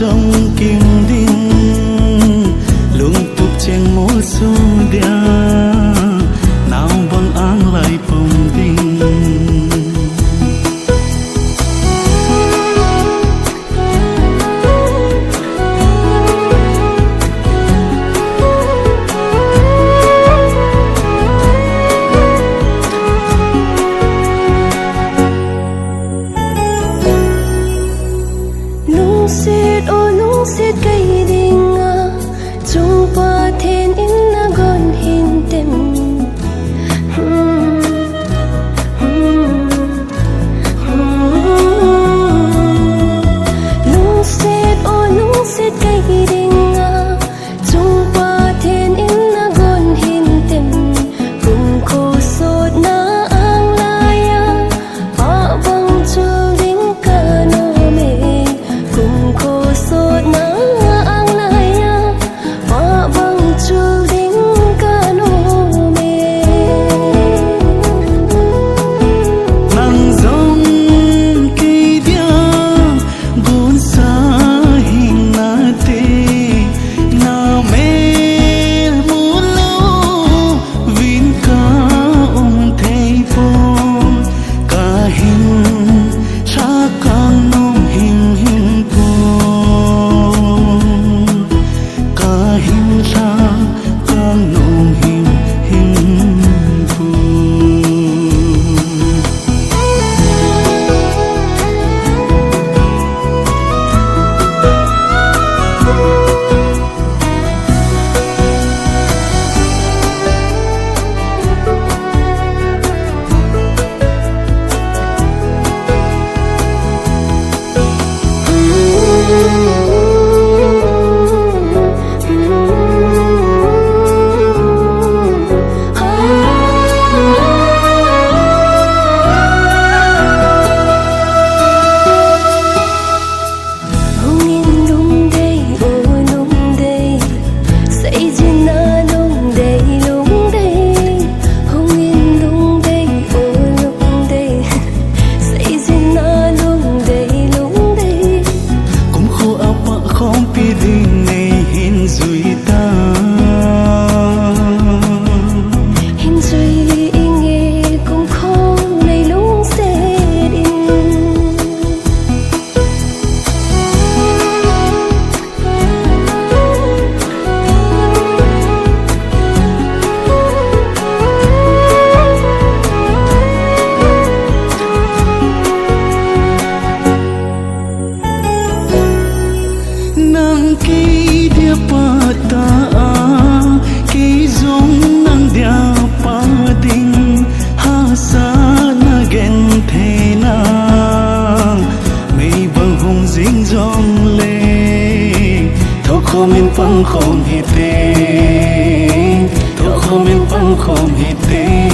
trong kim đinh lung tục chèn mô su đia nào bằng ang lại phong đinh lung xịt cây đình chung qua thiên in na gon hin tem lung xịt cây đình chung qua thiên in na gon hin tem cùng khô sốt na ang laya pa bang chu ling ka no me cùng khô sốt na ang laya pa bang chu ling ka no me nang dòng kỳ dia gun sa hin na te na mel mu lo vin ka thei phong ka hin sa kang nong hin hin po ka hin sa kang nong hin hin po nang ki dia pata ki zong nang dia pa ding ha sa na gen the na mei bang hong jing jong le tho khom in pang khom hi te tho khom in pang khom hi te